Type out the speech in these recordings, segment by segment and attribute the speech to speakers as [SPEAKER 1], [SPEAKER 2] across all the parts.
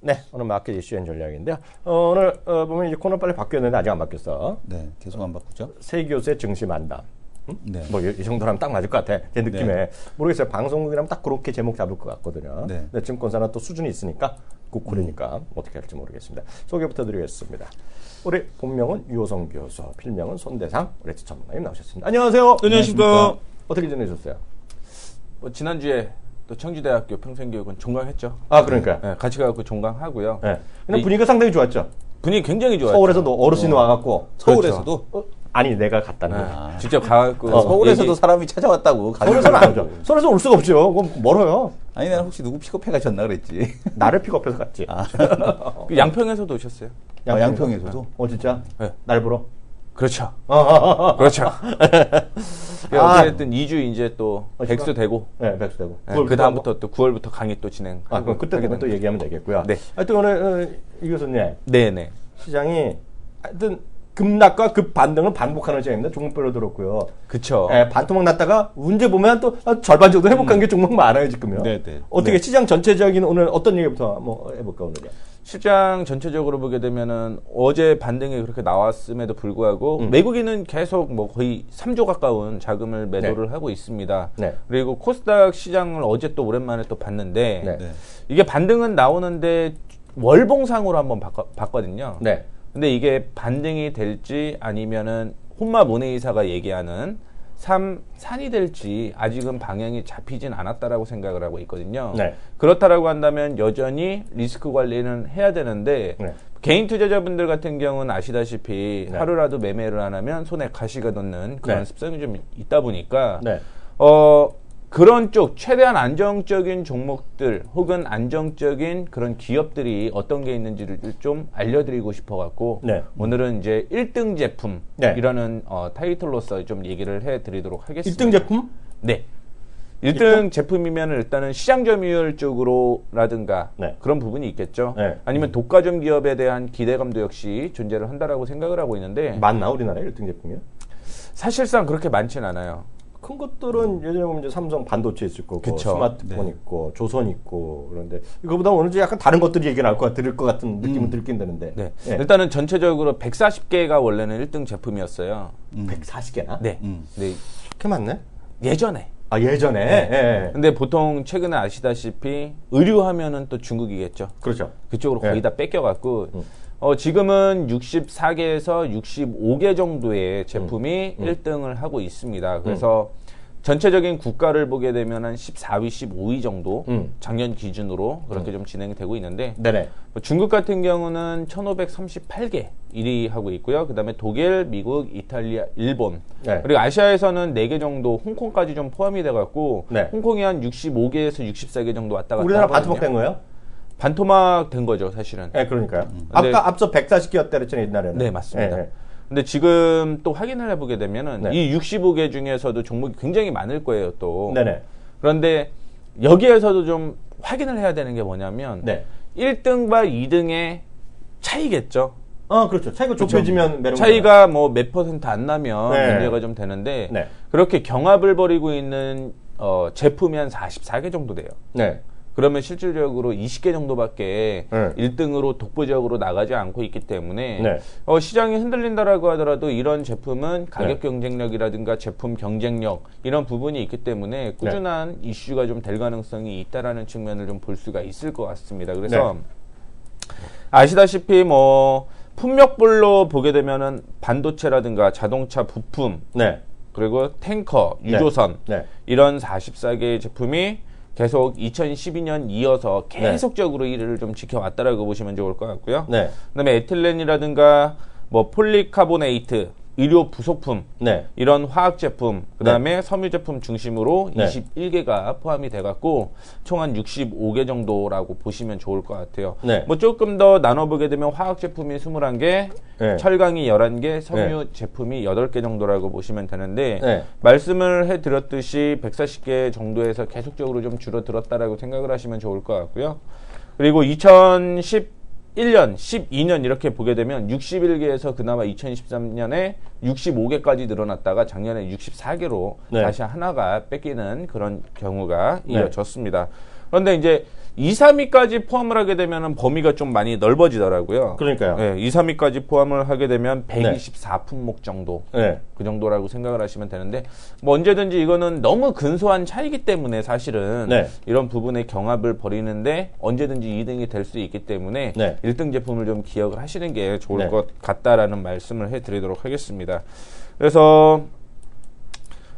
[SPEAKER 1] 네, 오늘 마켓 이슈 앤 전략인데요. 오늘 보면 이제 코너 빨리 바뀌었는데 아직 안 바뀌었어.
[SPEAKER 2] 네, 계속 안 바꾸죠.
[SPEAKER 1] 세 교수의 증시 만담.
[SPEAKER 2] 네.
[SPEAKER 1] 뭐 이 정도라면 딱 맞을 것 같아. 제 느낌에.
[SPEAKER 2] 네.
[SPEAKER 1] 모르겠어요. 방송국이라면 딱 그렇게 제목 잡을 것 같거든요.
[SPEAKER 2] 네.
[SPEAKER 1] 근데 증권사는 또 수준이 있으니까 국쿨이니까 어떻게 할지 모르겠습니다. 소개부터 드리겠습니다. 우리 본명은 유호성 교수, 필명은 손대상, 우리 전문가님 나오셨습니다. 안녕하세요.
[SPEAKER 3] 안녕하십니까.
[SPEAKER 1] 어떻게 지내셨어요?
[SPEAKER 3] 뭐 지난주에 또 청주대학교 평생교육은 종강했죠.
[SPEAKER 1] 아, 그러니까.
[SPEAKER 3] 네, 같이 가고 종강하고요.
[SPEAKER 1] 네. 근데 분위기가 상당히 좋았죠.
[SPEAKER 3] 분위기 굉장히 좋았죠.
[SPEAKER 1] 서울에서도 어르신이 와갖고.
[SPEAKER 2] 서울에서도?
[SPEAKER 1] 아니, 내가 갔다는 거야.
[SPEAKER 3] 네, 직접 가갖고
[SPEAKER 2] 서울에서도 사람이 찾아왔다고.
[SPEAKER 1] 서울에서는 안 오죠. 서울에서 올 수가 없죠. 그건 멀어요.
[SPEAKER 2] 아니, 나는 혹시 누구 픽업해 가셨나 그랬지.
[SPEAKER 1] 나를 픽업해서 갔지.
[SPEAKER 3] 그 양평에서도 오셨어요.
[SPEAKER 2] 양평에서도?
[SPEAKER 1] 진짜?
[SPEAKER 3] 네.
[SPEAKER 1] 날 보러?
[SPEAKER 3] 그렇죠. 그렇죠. 어쨌든 2주 이제 또 백수 되고.
[SPEAKER 1] 네, 백수 되고.
[SPEAKER 3] 네, 그 다음부터 또 9월부터 강의 또 진행.
[SPEAKER 1] 그럼 그때 되면 또 얘기하면 되겠고요.
[SPEAKER 3] 네.
[SPEAKER 1] 하여튼 오늘 이 교수님.
[SPEAKER 3] 네네.
[SPEAKER 1] 시장이 하여튼 급락과 급반등을 반복하는 시장입니다. 종목별로 들었고요.
[SPEAKER 3] 그쵸.
[SPEAKER 1] 예, 반토막 났다가 문제 보면 또 절반 정도 회복한 게 종목 많아요, 지금요.
[SPEAKER 2] 네네.
[SPEAKER 1] 어떻게
[SPEAKER 3] 네.
[SPEAKER 1] 시장 전체적인 오늘 어떤 얘기부터 한번 해볼까, 오늘요?
[SPEAKER 3] 시장 전체적으로 보게 되면은 어제 반등이 그렇게 나왔음에도 불구하고 외국인은 계속 뭐 거의 3조 가까운 자금을 매도를 하고 있습니다.
[SPEAKER 1] 네.
[SPEAKER 3] 그리고 코스닥 시장을 어제 또 오랜만에 또 봤는데
[SPEAKER 1] 네.
[SPEAKER 2] 네.
[SPEAKER 3] 이게 반등은 나오는데 월봉상으로 한번 봤거든요.
[SPEAKER 1] 네.
[SPEAKER 3] 근데 이게 반등이 될지 아니면은 혼마 모네이사가 얘기하는 산이 될지 아직은 방향이 잡히진 않았다라고 생각을 하고 있거든요.
[SPEAKER 1] 네.
[SPEAKER 3] 그렇다라고 한다면 여전히 리스크 관리는 해야 되는데
[SPEAKER 1] 네.
[SPEAKER 3] 개인 투자자분들 같은 경우는 아시다시피
[SPEAKER 1] 네.
[SPEAKER 3] 하루라도 매매를 안 하면 손에 가시가 돋는 그런
[SPEAKER 1] 네.
[SPEAKER 3] 습성이 좀 있다 보니까
[SPEAKER 1] 네.
[SPEAKER 3] 그런 쪽 최대한 안정적인 종목들 혹은 안정적인 그런 기업들이 어떤 게 있는지를 좀 알려드리고 싶어갖고
[SPEAKER 1] 네.
[SPEAKER 3] 오늘은 이제 1등 제품이라는
[SPEAKER 1] 네.
[SPEAKER 3] 타이틀로서 좀 얘기를 해드리도록 하겠습니다.
[SPEAKER 1] 1등 제품?
[SPEAKER 3] 네. 1등 제품이면 일단은 시장 점유율 쪽으로라든가
[SPEAKER 1] 네.
[SPEAKER 3] 그런 부분이 있겠죠.
[SPEAKER 1] 네.
[SPEAKER 3] 아니면 독과점 기업에 대한 기대감도 역시 존재를 한다라고 생각을 하고 있는데
[SPEAKER 1] 맞나, 우리나라에 1등 제품이요?
[SPEAKER 3] 사실상 그렇게 많지는 않아요.
[SPEAKER 1] 큰 것들은 예전에 보면 이제 삼성 반도체 있을 거고,
[SPEAKER 3] 그쵸.
[SPEAKER 1] 스마트폰
[SPEAKER 2] 네.
[SPEAKER 1] 있고, 조선 있고, 그런데 이거보다 오늘 좀 약간 다른 것들이 얘기 나올 것 들을 것 같은 느낌은 들긴 되는데.
[SPEAKER 3] 네.
[SPEAKER 1] 네.
[SPEAKER 3] 일단은 전체적으로 140개가 원래는 1등 제품이었어요.
[SPEAKER 1] 140개나?
[SPEAKER 3] 네. 네.
[SPEAKER 1] 그렇게 많네?
[SPEAKER 3] 예전에.
[SPEAKER 1] 아, 예전에? 예.
[SPEAKER 3] 근데 보통 최근에 아시다시피 의류하면은 또 중국이겠죠.
[SPEAKER 1] 그렇죠.
[SPEAKER 3] 그쪽으로
[SPEAKER 1] 네.
[SPEAKER 3] 거의 다 뺏겨갖고 지금은 64개에서 65개 정도의 제품이 1등을 하고 있습니다. 그래서 전체적인 국가를 보게 되면 한 14위, 15위 정도 작년 기준으로 그렇게 좀 진행되고 있는데
[SPEAKER 1] 네네.
[SPEAKER 3] 중국 같은 경우는 1538개 1위 하고 있고요. 그 다음에 독일, 미국, 이탈리아, 일본
[SPEAKER 1] 네.
[SPEAKER 3] 그리고 아시아에서는 4개 정도 홍콩까지 좀 포함이 돼갖고
[SPEAKER 1] 네.
[SPEAKER 3] 홍콩이 한 65개에서 64개 정도 왔다 갔다
[SPEAKER 1] 우리나라
[SPEAKER 3] 하거든요.
[SPEAKER 1] 반토막 된 거예요?
[SPEAKER 3] 반토막 된 거죠, 사실은.
[SPEAKER 1] 네, 그러니까요.
[SPEAKER 3] 근데-
[SPEAKER 1] 앞서 140개였다 그랬잖아요, 옛날에는.
[SPEAKER 3] 네, 맞습니다.
[SPEAKER 1] 예, 예.
[SPEAKER 3] 근데 지금 또 확인을 해보게 되면은
[SPEAKER 1] 네.
[SPEAKER 3] 이 65개 중에서도 종목이 굉장히 많을 거예요, 또.
[SPEAKER 1] 네네.
[SPEAKER 3] 그런데 여기에서도 좀 확인을 해야 되는 게 뭐냐면
[SPEAKER 1] 네.
[SPEAKER 3] 1등과 2등의 차이겠죠.
[SPEAKER 1] 그렇죠. 차이가 좁혀지면 매력.
[SPEAKER 3] 차이가 뭐 몇 퍼센트 안 나면
[SPEAKER 1] 네.
[SPEAKER 3] 문제가 좀 되는데
[SPEAKER 1] 네.
[SPEAKER 3] 그렇게 경합을 벌이고 있는 제품이 한 44개 정도 돼요.
[SPEAKER 1] 네.
[SPEAKER 3] 그러면 실질적으로 20개 정도밖에
[SPEAKER 1] 네.
[SPEAKER 3] 1등으로 독보적으로 나가지 않고 있기 때문에
[SPEAKER 1] 네.
[SPEAKER 3] 시장이 흔들린다라고 하더라도 이런 제품은 가격
[SPEAKER 1] 네.
[SPEAKER 3] 경쟁력이라든가 제품 경쟁력 이런 부분이 있기 때문에 꾸준한 이슈가 좀 될 가능성이 있다라는 측면을 좀 볼 수가 있을 것 같습니다. 그래서
[SPEAKER 1] 네.
[SPEAKER 3] 아시다시피 뭐 품목별로 보게 되면은 반도체라든가 자동차 부품
[SPEAKER 1] 네.
[SPEAKER 3] 그리고 탱커, 유조선
[SPEAKER 1] 네.
[SPEAKER 3] 이런 44개의 제품이 계속 2012년 이어서 계속적으로 이를 좀 지켜왔다라고 보시면 좋을 것 같고요.
[SPEAKER 1] 네.
[SPEAKER 3] 그다음에 에틸렌이라든가 뭐 폴리카보네이트, 의료 부속품
[SPEAKER 1] 네.
[SPEAKER 3] 이런 화학 제품, 그다음에 섬유 제품 중심으로
[SPEAKER 1] 네.
[SPEAKER 3] 21개가 포함이 돼갖고 총 한 65개 정도라고 보시면 좋을 것 같아요.
[SPEAKER 1] 네.
[SPEAKER 3] 뭐 조금 더 나눠보게 되면 화학 제품이 21개,
[SPEAKER 1] 네.
[SPEAKER 3] 철강이 11개, 섬유 제품이 8개 정도라고 보시면 되는데
[SPEAKER 1] 네.
[SPEAKER 3] 말씀을 해드렸듯이 140개 정도에서 계속적으로 좀 줄어들었다라고 생각을 하시면 좋을 것 같고요. 그리고 2011년, 12년 이렇게 보게 되면 61개에서 그나마 2013년에 65개까지 늘어났다가 작년에 64개로
[SPEAKER 1] 네.
[SPEAKER 3] 다시 하나가 뺏기는 그런 경우가
[SPEAKER 1] 네.
[SPEAKER 3] 이어졌습니다. 그런데 이제 2, 3위까지 포함을 하게 되면 범위가 좀 많이 넓어지더라고요.
[SPEAKER 1] 그러니까요.
[SPEAKER 3] 네, 2, 3위까지 포함을 하게 되면 124품목 정도.
[SPEAKER 1] 네.
[SPEAKER 3] 그 정도라고 생각을 하시면 되는데, 뭐 언제든지 이거는 너무 근소한 차이기 때문에 사실은
[SPEAKER 1] 네.
[SPEAKER 3] 이런 부분에 경합을 벌이는데 언제든지 2등이 될 수 있기 때문에
[SPEAKER 1] 네.
[SPEAKER 3] 1등 제품을 좀 기억을 하시는 게 좋을
[SPEAKER 1] 네.
[SPEAKER 3] 것 같다라는 말씀을 해드리도록 하겠습니다. 그래서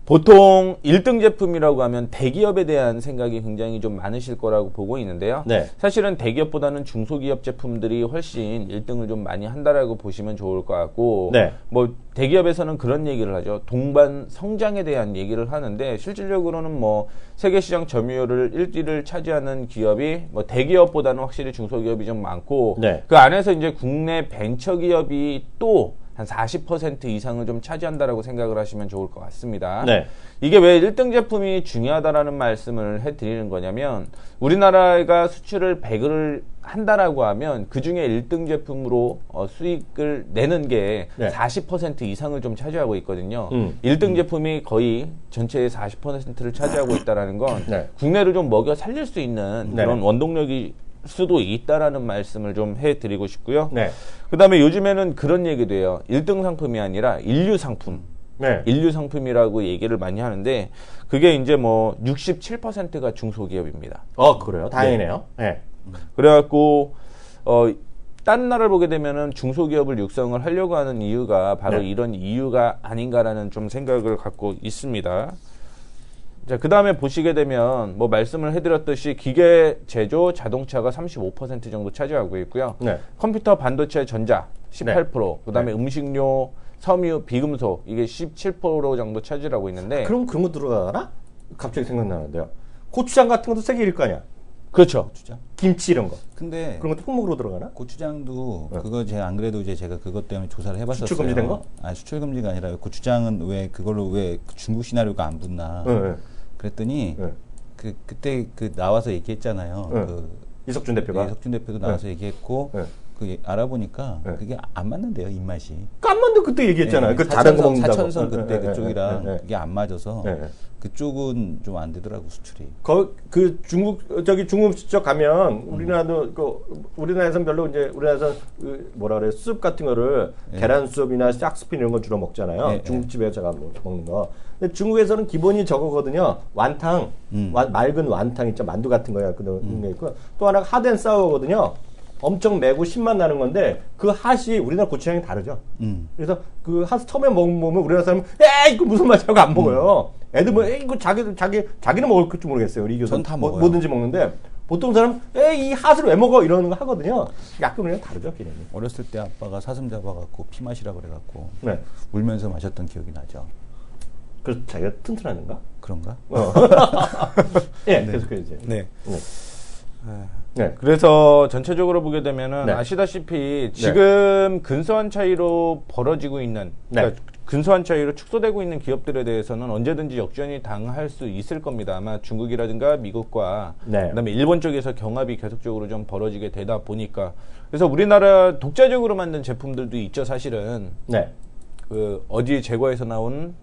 [SPEAKER 3] 보통 1등 제품이라고 하면 대기업에 대한 생각이 굉장히 좀 많으실 거라고 보고 있는데요.
[SPEAKER 1] 네.
[SPEAKER 3] 사실은 대기업보다는 중소기업 제품들이 훨씬 1등을 좀 많이 한다라고 보시면 좋을 것 같고,
[SPEAKER 1] 네.
[SPEAKER 3] 뭐 대기업에서는 그런 얘기를 하죠. 동반 성장에 대한 얘기를 하는데 실질적으로는 뭐 세계 시장 점유율을 1위를 차지하는 기업이 뭐 대기업보다는 확실히 중소기업이 좀 많고,
[SPEAKER 1] 네.
[SPEAKER 3] 그 안에서 이제 국내 벤처기업이 또 한 40% 이상을 좀 차지한다라고 생각을 하시면 좋을 것 같습니다.
[SPEAKER 1] 네.
[SPEAKER 3] 이게 왜 1등 제품이 중요하다라는 말씀을 해드리는 거냐면, 우리나라가 수출을 100을 한다라고 하면 그 중에 1등 제품으로 수익을 내는 게
[SPEAKER 1] 네.
[SPEAKER 3] 40% 이상을 좀 차지하고 있거든요. 1등 제품이 거의 전체의 40%를 차지하고 있다라는 건
[SPEAKER 1] 네.
[SPEAKER 3] 국내를 좀 먹여 살릴 수 있는
[SPEAKER 1] 네.
[SPEAKER 3] 그런 원동력이 수도 있다라는 말씀을 좀 해드리고 싶고요.
[SPEAKER 1] 네.
[SPEAKER 3] 그 다음에 요즘에는 그런 얘기도 해요. 1등 상품이 아니라 인류 상품.
[SPEAKER 1] 네.
[SPEAKER 3] 인류 상품이라고 얘기를 많이 하는데, 그게 이제 뭐 67%가 중소기업입니다.
[SPEAKER 1] 그래요. 다행이네요. 네.
[SPEAKER 3] 그래갖고 다른 나라를 보게 되면은 중소기업을 육성을 하려고 하는 이유가 바로
[SPEAKER 1] 네.
[SPEAKER 3] 이런 이유가 아닌가라는 좀 생각을 갖고 있습니다. 자, 그 다음에 보시게 되면 뭐 말씀을 해드렸듯이 기계 제조 자동차가 35% 정도 차지하고 있고요.
[SPEAKER 1] 네.
[SPEAKER 3] 컴퓨터 반도체 전자 18%, 그 다음에 음식료, 섬유, 비금속 이게 17% 정도 차지하고 있는데,
[SPEAKER 1] 그럼 그런 거 들어가나? 갑자기 생각나는데요. 고추장 같은 것도 세계 1일 거 아니야?
[SPEAKER 3] 그렇죠.
[SPEAKER 2] 고추장.
[SPEAKER 1] 김치 이런 거.
[SPEAKER 2] 근데
[SPEAKER 1] 그런 것도 품목으로 들어가나?
[SPEAKER 2] 고추장도 그거 제가 안 그래도 이제 제가 그것 때문에 조사를 해봤었어요.
[SPEAKER 1] 수출 금지된 거?
[SPEAKER 2] 아니 수출 금지가 아니라 고추장은 왜 그걸로 왜 중국 시나리오가 안 붙나?
[SPEAKER 1] 네.
[SPEAKER 2] 그랬더니
[SPEAKER 1] 네.
[SPEAKER 2] 그때 나와서 얘기했잖아요.
[SPEAKER 1] 네.
[SPEAKER 2] 네,
[SPEAKER 1] 이석준 대표가.
[SPEAKER 2] 이석준 대표도 나와서 얘기했고
[SPEAKER 1] 네.
[SPEAKER 2] 알아보니까
[SPEAKER 1] 네.
[SPEAKER 2] 그게 안 맞는데요, 입맛이.
[SPEAKER 1] 깐만도 그때 얘기했잖아요. 그 다른 거 먹는다고.
[SPEAKER 2] 사천성 그때
[SPEAKER 1] 네,
[SPEAKER 2] 그쪽이랑
[SPEAKER 1] 네, 네.
[SPEAKER 2] 그게 안 맞아서
[SPEAKER 1] 네, 네.
[SPEAKER 2] 그쪽은 좀 안 되더라고 수출이.
[SPEAKER 1] 그 중국 쪽 가면 우리나라도 우리나라에서는 별로 이제 우리나라에서 뭐라 그래 숲 같은 거를 계란 숲이나 싹스핀 이런 거 주로 먹잖아요. 중국집에서 먹는 거. 근데 중국에서는 기본이 저거거든요. 완탕, 맑은 완탕 있죠. 만두 같은 거야. 그런 게 있고 또 하나가 핫앤사워거든요. 엄청 매고 신맛 나는 건데 그 핫이 우리나라 고추장이 다르죠. 그래서 그 핫 처음에 먹으면 우리나라 사람은 에이 이거 무슨 맛이라고 안 먹어요. 애들 뭐 에이 이거 자기는 먹을 줄 모르겠어요. 우리 교수
[SPEAKER 2] 전 다 먹어요.
[SPEAKER 1] 뭐든지 먹는데 보통 사람 에이 이 핫을 왜 먹어 이러는 거 하거든요. 약간 우리랑 다르죠, 개념이.
[SPEAKER 2] 어렸을 때 아빠가 사슴 잡아갖고 피 마시라 그래갖고
[SPEAKER 1] 네.
[SPEAKER 2] 울면서 마셨던 기억이 나죠.
[SPEAKER 1] 그래서 자기가 튼튼하는가?
[SPEAKER 2] 그런가?
[SPEAKER 1] 예, 계속해야지.
[SPEAKER 3] 네.
[SPEAKER 1] 네.
[SPEAKER 3] 그래서 전체적으로 보게 되면은
[SPEAKER 1] 네.
[SPEAKER 3] 아시다시피 지금 근소한 차이로 벌어지고 있는, 그러니까 근소한 차이로 축소되고 있는 기업들에 대해서는 언제든지 역전이 당할 수 있을 겁니다. 아마 중국이라든가 미국과 그다음에 일본 쪽에서 경합이 계속적으로 좀 벌어지게 되다 보니까. 그래서 우리나라 독자적으로 만든 제품들도 있죠, 사실은.
[SPEAKER 1] 네.
[SPEAKER 3] 그 어디 제과에서 나온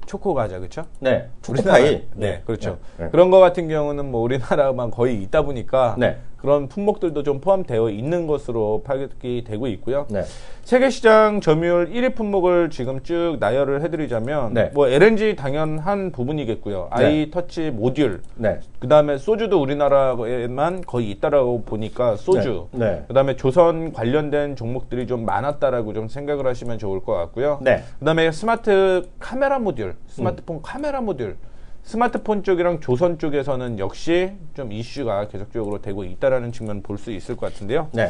[SPEAKER 3] 초코 과자, 그렇죠?
[SPEAKER 1] 네. 초코파이.
[SPEAKER 3] 네, 그렇죠.
[SPEAKER 1] 네.
[SPEAKER 3] 그런 거 같은 경우는 뭐 우리나라만 거의 있다 보니까
[SPEAKER 1] 네.
[SPEAKER 3] 그런 품목들도 좀 포함되어 있는 것으로 파악이 되고 있고요.
[SPEAKER 1] 네.
[SPEAKER 3] 세계 시장 점유율 1위 품목을 지금 쭉 나열을 해드리자면
[SPEAKER 1] 네.
[SPEAKER 3] 뭐 LNG 당연한 부분이겠고요.
[SPEAKER 1] 네.
[SPEAKER 3] 아이터치 모듈,
[SPEAKER 1] 네.
[SPEAKER 3] 그 다음에 소주도 우리나라에만 거의 있다라고 보니까 소주,
[SPEAKER 1] 네. 네.
[SPEAKER 3] 그 다음에 조선 관련된 종목들이 좀 많았다라고 좀 생각을 하시면 좋을 것 같고요.
[SPEAKER 1] 네.
[SPEAKER 3] 그 다음에 스마트 카메라 모듈, 스마트폰 카메라 모듈, 스마트폰 쪽이랑 조선 쪽에서는 역시 좀 이슈가 계속적으로 되고 있다라는 측면을 볼 수 있을 것 같은데요.
[SPEAKER 1] 네.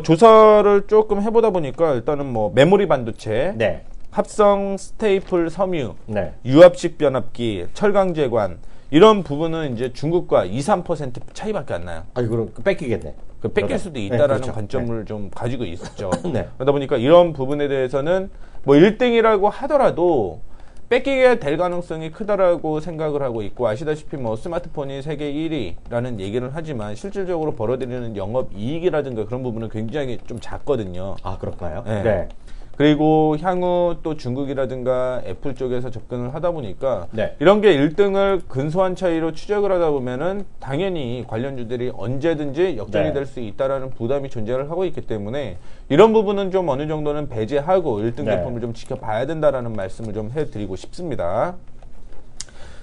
[SPEAKER 3] 조사를 조금 해보다 보니까 일단은 뭐 메모리 반도체,
[SPEAKER 1] 네.
[SPEAKER 3] 합성 스테이플 섬유,
[SPEAKER 1] 네.
[SPEAKER 3] 유압식 변압기, 철강제관 이런 부분은 이제 중국과 2, 3% 차이밖에 안 나요.
[SPEAKER 1] 아, 이거는 뺏기겠네.
[SPEAKER 3] 그 뺏길 수도
[SPEAKER 1] 네,
[SPEAKER 3] 있다라는
[SPEAKER 1] 그렇죠.
[SPEAKER 3] 관점을 좀 가지고 있었죠.
[SPEAKER 1] 네.
[SPEAKER 3] 그러다 보니까 이런 부분에 대해서는 뭐 1등이라고 하더라도 뺏기게 될 가능성이 크다라고 생각을 하고 있고, 아시다시피 뭐 스마트폰이 세계 1위라는 얘기를 하지만 실질적으로 벌어들이는 영업 이익이라든가 그런 부분은 굉장히 좀 작거든요.
[SPEAKER 1] 아, 그럴까요?
[SPEAKER 3] 네.
[SPEAKER 1] 네.
[SPEAKER 3] 그리고 향후 또 중국이라든가 애플 쪽에서 접근을 하다 보니까
[SPEAKER 1] 네.
[SPEAKER 3] 이런 게 1등을 근소한 차이로 추적을 하다 보면은 당연히 관련주들이 언제든지 역전이
[SPEAKER 1] 네.
[SPEAKER 3] 될 수 있다라는 부담이 존재를 하고 있기 때문에 이런 부분은 좀 어느 정도는 배제하고 1등
[SPEAKER 1] 네.
[SPEAKER 3] 제품을 좀 지켜봐야 된다라는 말씀을 좀 해드리고 싶습니다.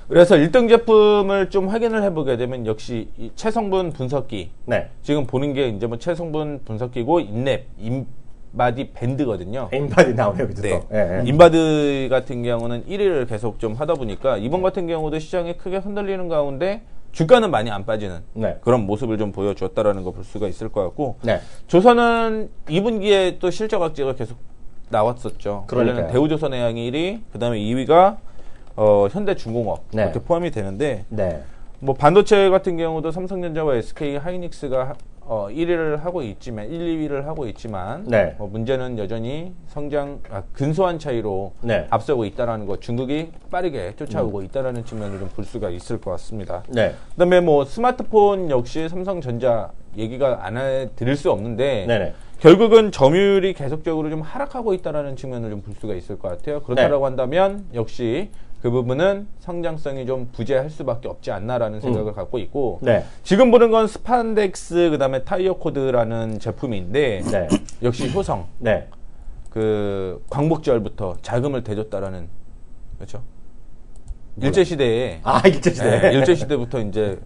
[SPEAKER 3] 그래서 1등 제품을 좀 확인을 해보게 되면 역시 이 체성분 분석기
[SPEAKER 1] 네.
[SPEAKER 3] 지금 보는 게 이제 뭐 체성분 분석기고 인바디 밴드거든요.
[SPEAKER 1] 인바디 나오네요. 그죠?
[SPEAKER 3] 네.
[SPEAKER 1] 예, 예.
[SPEAKER 3] 인바드 같은 경우는 1위를 계속 좀 하다 보니까 이번 같은 경우도 시장이 크게 흔들리는 가운데 주가는 많이 안 빠지는
[SPEAKER 1] 네.
[SPEAKER 3] 그런 모습을 좀 보여주었다라는 거 볼 수가 있을 것 같고
[SPEAKER 1] 네.
[SPEAKER 3] 조선은 2분기에 또 실적 악재가 계속 나왔었죠.
[SPEAKER 1] 그러니까요.
[SPEAKER 3] 원래는 대우조선해양이 1위, 그 다음에 2위가 현대중공업
[SPEAKER 1] 네.
[SPEAKER 3] 이렇게 포함이 되는데
[SPEAKER 1] 네.
[SPEAKER 3] 뭐 반도체 같은 경우도 삼성전자와 SK 하이닉스가 1위를 하고 있지만 1, 2위를 하고 있지만
[SPEAKER 1] 네.
[SPEAKER 3] 문제는 여전히 근소한 차이로
[SPEAKER 1] 네.
[SPEAKER 3] 앞서고 있다라는 거 중국이 빠르게 쫓아오고 있다라는 측면을 좀 볼 수가 있을 것 같습니다.
[SPEAKER 1] 네.
[SPEAKER 3] 그다음에 뭐 스마트폰 역시 삼성전자 얘기가 안 해드릴 수 없는데
[SPEAKER 1] 네네.
[SPEAKER 3] 결국은 점유율이 계속적으로 좀 하락하고 있다라는 측면을 좀 볼 수가 있을 것 같아요. 그렇다라고 한다면 역시 그 부분은 성장성이 좀 부재할 수밖에 없지 않나라는 생각을 갖고 있고
[SPEAKER 1] 네.
[SPEAKER 3] 지금 보는 건 스판덱스 그다음에 타이어 코드라는 제품인데
[SPEAKER 1] 네.
[SPEAKER 3] 역시 효성
[SPEAKER 1] 네.
[SPEAKER 3] 그 광복절부터 자금을 대줬다라는 그렇죠. 일제 시대에
[SPEAKER 1] 일제시대.
[SPEAKER 3] 네, 일제 시대부터 이제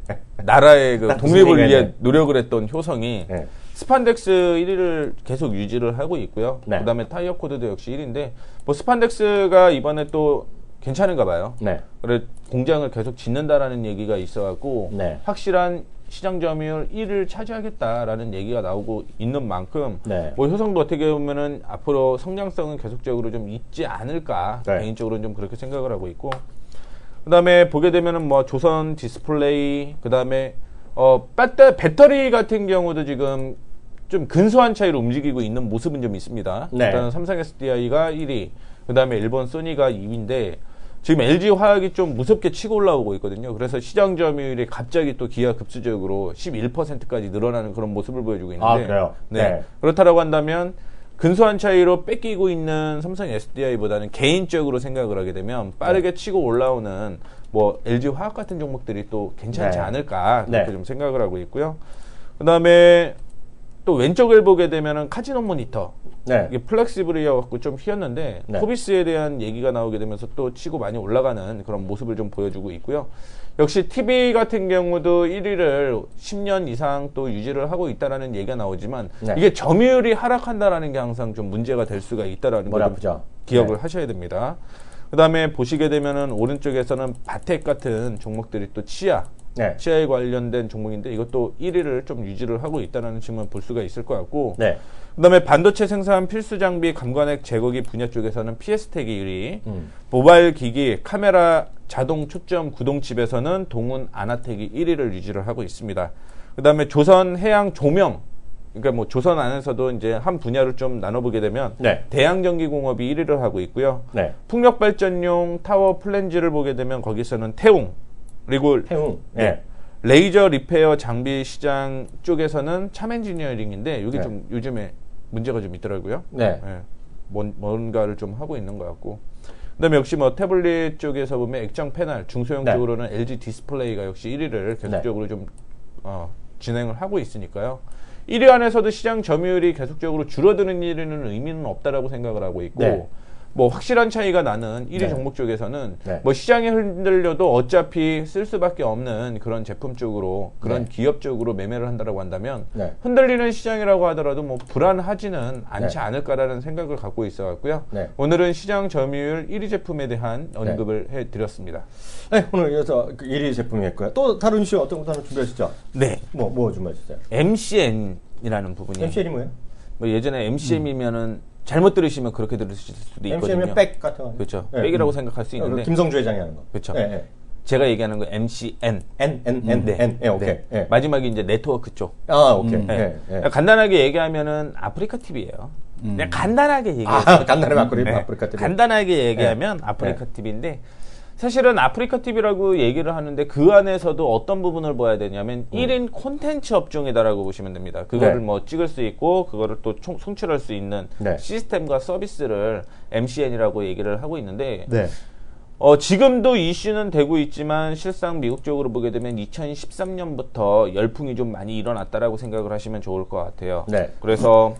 [SPEAKER 3] 나라의 그 독립을
[SPEAKER 1] 무슨
[SPEAKER 3] 위해
[SPEAKER 1] 얘기냐.
[SPEAKER 3] 노력을 했던 효성이
[SPEAKER 1] 네.
[SPEAKER 3] 스판덱스 1위를 계속 유지를 하고 있고요.
[SPEAKER 1] 네.
[SPEAKER 3] 그다음에 타이어 코드도 역시 1위인데 뭐 스판덱스가 이번에 또 괜찮은가 봐요.
[SPEAKER 1] 네.
[SPEAKER 3] 그래 공장을 계속 짓는다라는 얘기가 있어갖고
[SPEAKER 1] 네.
[SPEAKER 3] 확실한 시장 점유율 1위를 차지하겠다라는 얘기가 나오고 있는 만큼
[SPEAKER 1] 네.
[SPEAKER 3] 뭐 효성도 어떻게 보면은 앞으로 성장성은 계속적으로 좀 있지 않을까
[SPEAKER 1] 네.
[SPEAKER 3] 개인적으로는 좀 그렇게 생각을 하고 있고 그다음에 보게 되면은 뭐 조선 디스플레이 그다음에 배터리 같은 경우도 지금 좀 근소한 차이로 움직이고 있는 모습은 좀 있습니다.
[SPEAKER 1] 네.
[SPEAKER 3] 일단은 삼성 SDI가 1위, 그다음에 일본 소니가 2위인데 지금 LG 화학이 좀 무섭게 치고 올라오고 있거든요. 그래서 시장 점유율이 갑자기 또 기하급수적으로 11%까지 늘어나는 그런 모습을 보여주고 있는데
[SPEAKER 1] 그래요?
[SPEAKER 3] 네.
[SPEAKER 1] 네.
[SPEAKER 3] 그렇다라고 한다면 근소한 차이로 뺏기고 있는 삼성 SDI보다는 개인적으로 생각을 하게 되면 빠르게 치고 올라오는 뭐 LG 화학 같은 종목들이 또 괜찮지
[SPEAKER 1] 네.
[SPEAKER 3] 않을까 그렇게
[SPEAKER 1] 네.
[SPEAKER 3] 좀 생각을 하고 있고요. 그다음에 또 왼쪽을 보게 되면은 카지노 모니터
[SPEAKER 1] 네.
[SPEAKER 3] 이게 플렉시블이어갖고 좀 휘었는데
[SPEAKER 1] 네.
[SPEAKER 3] 코비스에 대한 얘기가 나오게 되면서 또 치고 많이 올라가는 그런 모습을 좀 보여주고 있고요. 역시 TV 같은 경우도 1위를 10년 이상 또 유지를 하고 있다라는 얘기가 나오지만
[SPEAKER 1] 네.
[SPEAKER 3] 이게 점유율이 하락한다라는 게 항상 좀 문제가 될 수가 있다라는
[SPEAKER 1] 머리
[SPEAKER 3] 걸
[SPEAKER 1] 아프죠?
[SPEAKER 3] 기억을
[SPEAKER 1] 네.
[SPEAKER 3] 하셔야 됩니다. 그다음에 보시게 되면은 오른쪽에서는 바텍 같은 종목들이 또
[SPEAKER 1] 네.
[SPEAKER 3] 치아에 관련된 종목인데 이것도 1위를 좀 유지를 하고 있다는 측면 볼 수가 있을 것 같고
[SPEAKER 1] 네.
[SPEAKER 3] 그다음에 반도체 생산 필수 장비 감관액 제거기 분야 쪽에서는 PS텍이 1위,
[SPEAKER 1] 음.
[SPEAKER 3] 모바일 기기 카메라 자동 초점 구동칩에서는 동훈 아나텍이 1위를 유지를 하고 있습니다. 그다음에 조선 해양 조명 그러니까 뭐 조선 안에서도 이제 한 분야를 좀 나눠보게 되면
[SPEAKER 1] 네.
[SPEAKER 3] 대양전기공업이 1위를 하고 있고요.
[SPEAKER 1] 네.
[SPEAKER 3] 풍력발전용 타워 플랜지를 보게 되면 거기서는 태웅 그리고
[SPEAKER 1] 태웅.
[SPEAKER 3] 네. 레이저 리페어 장비 시장 쪽에서는 참엔지니어링인데 이게
[SPEAKER 1] 네.
[SPEAKER 3] 좀 요즘에 문제가 좀 있더라고요.
[SPEAKER 1] 네.
[SPEAKER 3] 예. 뭔가를 좀 하고 있는 것 같고. 그다음에 역시 뭐 태블릿 쪽에서 보면 액정 패널 중소형
[SPEAKER 1] 네.
[SPEAKER 3] 쪽으로는 LG 디스플레이가 역시 1위를 계속적으로 좀 진행을 하고 있으니까요. 1위 안에서도 시장 점유율이 계속적으로 줄어드는 일에는 의미는 없다라고 생각을 하고 있고
[SPEAKER 1] 네.
[SPEAKER 3] 뭐 확실한 차이가 나는 1위
[SPEAKER 1] 네.
[SPEAKER 3] 종목 쪽에서는
[SPEAKER 1] 네.
[SPEAKER 3] 뭐 시장이 흔들려도 어차피 쓸 수밖에 없는 그런 제품 쪽으로 그런
[SPEAKER 1] 네.
[SPEAKER 3] 기업 쪽으로 매매를 한다라고 한다면
[SPEAKER 1] 네.
[SPEAKER 3] 흔들리는 시장이라고 하더라도 뭐 불안하지는 않지
[SPEAKER 1] 네.
[SPEAKER 3] 않을까라는 생각을 갖고 있어갖고요.
[SPEAKER 1] 네.
[SPEAKER 3] 오늘은 시장 점유율 1위 제품에 대한 언급을 해드렸습니다.
[SPEAKER 1] 네, 오늘 이어서 그 1위 제품이었고요. 또 다른 이슈 어떤 거 하나 준비하시죠?
[SPEAKER 3] 네,
[SPEAKER 1] 뭐 준비하셨어요?
[SPEAKER 3] MCN이라는 부분이
[SPEAKER 1] MCN이 뭐예요?
[SPEAKER 3] 뭐 예전에 MCM이면은 잘못 들으시면 그렇게 들으실 수도 있거든요.
[SPEAKER 1] MCN이면 백 같은 거.
[SPEAKER 3] 그렇죠.
[SPEAKER 1] 네.
[SPEAKER 3] 백이라고 생각할 수 있는데
[SPEAKER 1] 김성주 회장이 하는 거.
[SPEAKER 3] 그렇죠.
[SPEAKER 1] 네, 네.
[SPEAKER 3] 제가 얘기하는 거 MCN.
[SPEAKER 1] N. 네, 오케이.
[SPEAKER 3] 네.
[SPEAKER 1] 네.
[SPEAKER 3] 마지막에 이제 네트워크 쪽.
[SPEAKER 1] 오케이.
[SPEAKER 3] 네.
[SPEAKER 1] 네, 네.
[SPEAKER 3] 간단하게 얘기하면은 아프리카 TV예요. 그냥 간단하게 얘기해요.
[SPEAKER 1] 간단하게 아프리카 TV.
[SPEAKER 3] 간단하게 얘기하면 아프리카 TV인데 사실은 아프리카 TV라고 얘기를 하는데 그 안에서도 어떤 부분을 봐야 되냐면 1인 콘텐츠 업종이다라고 보시면 됩니다. 그거를
[SPEAKER 1] 네.
[SPEAKER 3] 뭐 찍을 수 있고 그거를 또 송출할 수 있는
[SPEAKER 1] 네.
[SPEAKER 3] 시스템과 서비스를 MCN이라고 얘기를 하고 있는데
[SPEAKER 1] 네.
[SPEAKER 3] 지금도 이슈는 되고 있지만 실상 미국 쪽으로 보게 되면 2013년부터 열풍이 좀 많이 일어났다라고 생각을 하시면 좋을 것 같아요.
[SPEAKER 1] 네.
[SPEAKER 3] 그래서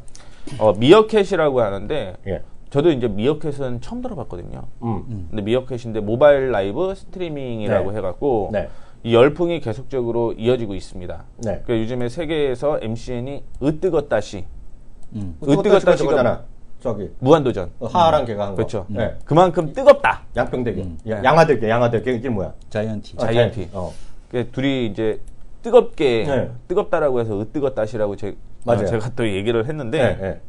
[SPEAKER 3] 미어캣이라고 하는데
[SPEAKER 1] 예.
[SPEAKER 3] 저도 이제 미어캣은 처음 들어봤거든요. 근데 미어캣인데 모바일 라이브 스트리밍이라고
[SPEAKER 1] 네.
[SPEAKER 3] 해갖고
[SPEAKER 1] 네.
[SPEAKER 3] 이 열풍이 계속적으로 이어지고 있습니다.
[SPEAKER 1] 네.
[SPEAKER 3] 그러니까 요즘에 세계에서 MCN이 으뜨것다시
[SPEAKER 1] 으뜨거시가
[SPEAKER 3] 으뜨것다시가
[SPEAKER 1] 저기
[SPEAKER 3] 무한도전.
[SPEAKER 1] 하하랑 걔가 한 거.
[SPEAKER 3] 그렇죠.
[SPEAKER 1] 네.
[SPEAKER 3] 그만큼 뜨겁다.
[SPEAKER 1] 양평대교. 양화대교 이게 뭐야?
[SPEAKER 2] 자이언티.
[SPEAKER 3] 자이언티. 그러니까 둘이 이제 뜨겁게
[SPEAKER 1] 네.
[SPEAKER 3] 뜨겁다라고 해서 으뜨것다시라고
[SPEAKER 1] 맞아요.
[SPEAKER 3] 제가 또 얘기를 했는데
[SPEAKER 1] 네. 네.